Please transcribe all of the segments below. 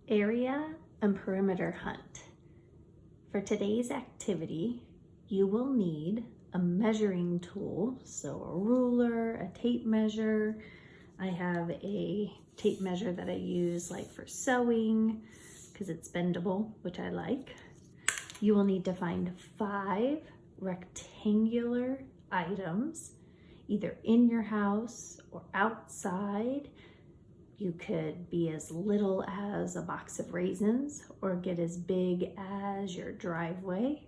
Area and perimeter hunt. For today's activity, you will need a measuring tool, so a ruler, a tape measure. I have a tape measure that I use like for sewing because it's bendable, which I like. You will need to find 5 rectangular items, either in your house or outside. You could be as little as a box of raisins or get as big as your driveway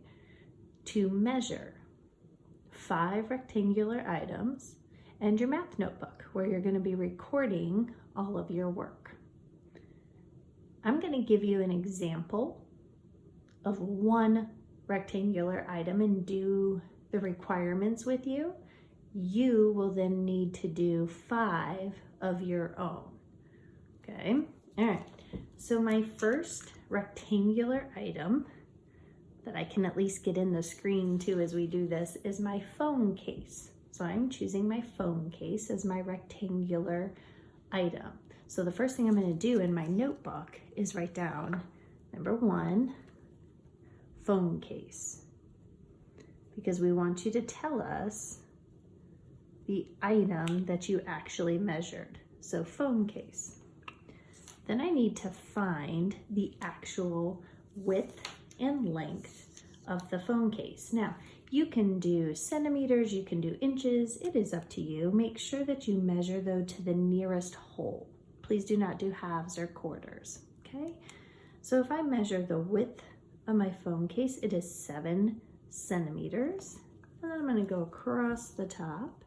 to measure 5 rectangular items and your math notebook where you're going to be recording all of your work. I'm going to give you an example of 1 rectangular item and do the requirements with you. You will then need to do 5 of your own. Okay, all right, so my first rectangular item that I can at least get in the screen too as we do this is my phone case. So I'm choosing my phone case as my rectangular item. So the first thing I'm going to do in my notebook is write down number 1, phone case, because we want you to tell us the item that you actually measured. So phone case. Then I need to find the actual width and length of the phone case. Now, you can do centimeters, you can do inches, it is up to you. Make sure that you measure though to the nearest whole. Please do not do halves or quarters, okay? So if I measure the width of my phone case, it is 7 centimeters. And then I'm gonna go across the top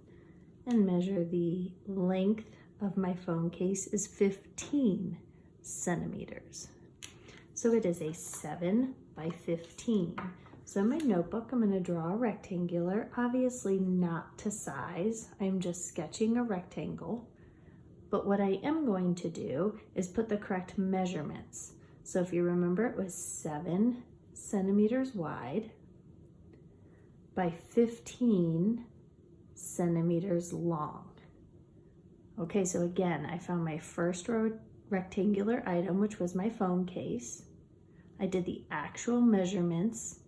and measure the length of my phone case is 15 centimeters. So it is a 7 by 15. So in my notebook, I'm going to draw a rectangular, obviously not to size. I'm just sketching a rectangle. But what I am going to do is put the correct measurements. So if you remember, it was 7 centimeters wide by 15 centimeters long. Okay, so again, I found my first rectangular item, which was my phone case. I did the actual measurements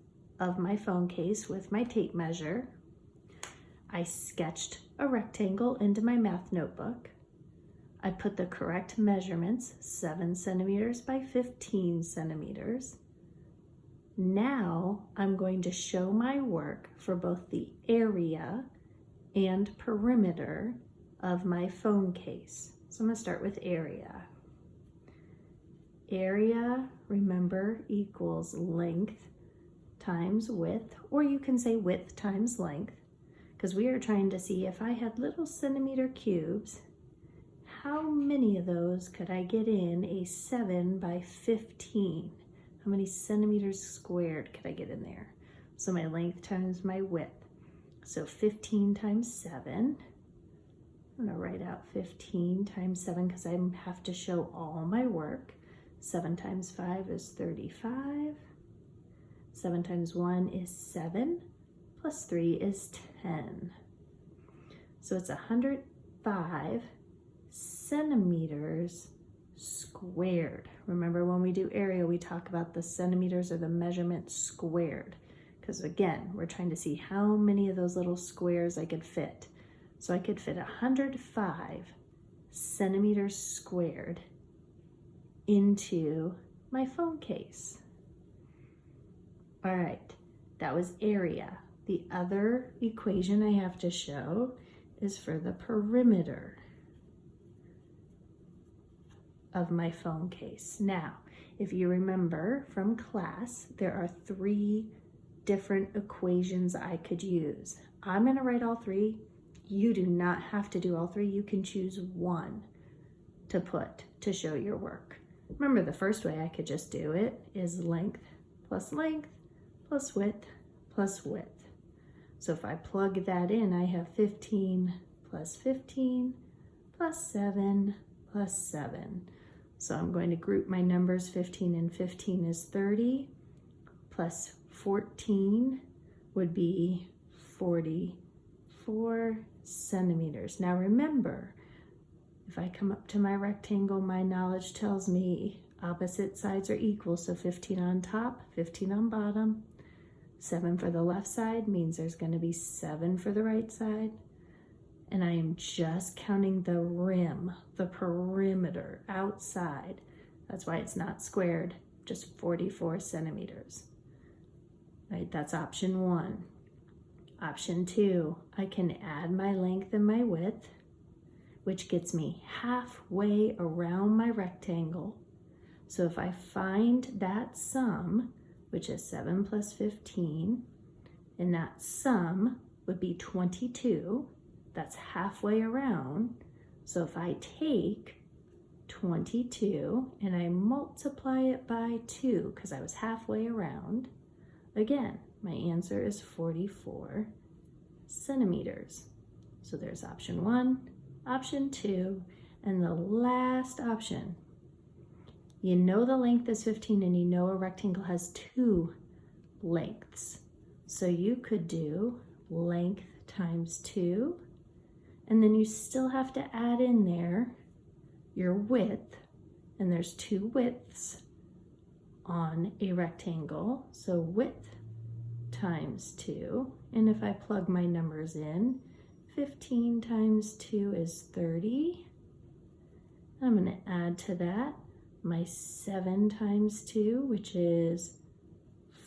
of my phone case with my tape measure. I sketched a rectangle into my math notebook. I put the correct measurements, 7 centimeters by 15 centimeters. Now I'm going to show my work for both the area and perimeter of my phone case. So I'm going to start with area. Area, remember, equals length times width, or you can say width times length, because we are trying to see if I had little centimeter cubes, how many of those could I get in a 7 by 15? How many centimeters squared could I get in there? So my length times my width. So 15 times 7. I'm going to write out 15 times 7 because I have to show all my work. 7 times 5 is 35. 7 times 1 is 7. Plus 3 is 10. So it's 105 centimeters squared. Remember when we do area, we talk about the centimeters or the measurement squared. Because again, we're trying to see how many of those little squares I could fit. So I could fit 105 centimeters squared into my phone case. All right, that was area. The other equation I have to show is for the perimeter of my phone case. Now, if you remember from class, there are 3 different equations I could use. I'm going to write all 3. You do not have to do all 3. You can choose one to put to show your work. Remember, the first way I could just do it is length plus width plus width. So if I plug that in, I have 15 plus 15 plus 7 plus 7. So I'm going to group my numbers. 15 and 15 is 30, plus 14 would be 44 centimeters. Now remember, if I come up to my rectangle, my knowledge tells me Opposite sides are equal, so 15 on top, 15 on bottom. 7 for the left side means there's going to be 7 for the right side. And I am just counting the rim, the perimeter outside. That's why it's not squared, just 44 centimeters. Right, that's option 1. Option 2, I can add my length and my width, which gets me halfway around my rectangle. So if I find that sum, which is 7 plus 15, and that sum would be 22, that's halfway around. So if I take 22 and I multiply it by 2, because I was halfway around, again, my answer is 44 centimeters. So there's option 1, option 2, and the last option. You know the length is 15 and you know a rectangle has 2 lengths. So you could do length times 2, and then you still have to add in there your width, and there's 2 widths on a rectangle. So width times 2, and if I plug my numbers in, 15 times 2 is 30. I'm going to add to that my 7 times 2, which is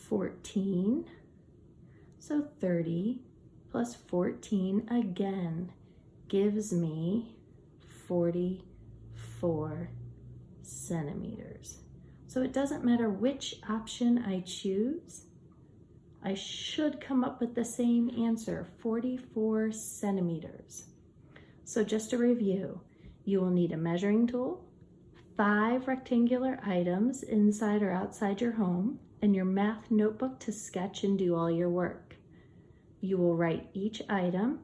14. So 30 plus 14 again gives me 44 centimeters. So it doesn't matter which option I choose, I should come up with the same answer, 44 centimeters. So just to review, you will need a measuring tool, 5 rectangular items inside or outside your home, and your math notebook to sketch and do all your work. You will write each item,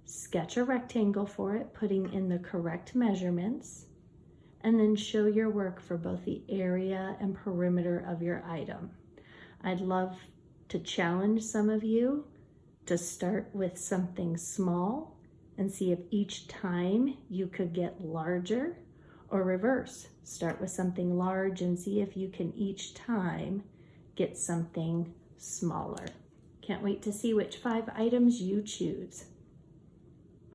sketch a rectangle for it, putting in the correct measurements, and then show your work for both the area and perimeter of your item. I'd love to challenge some of you to start with something small and see if each time you could get larger, or reverse. Start with something large and see if you can each time get something smaller. Can't wait to see which 5 items you choose.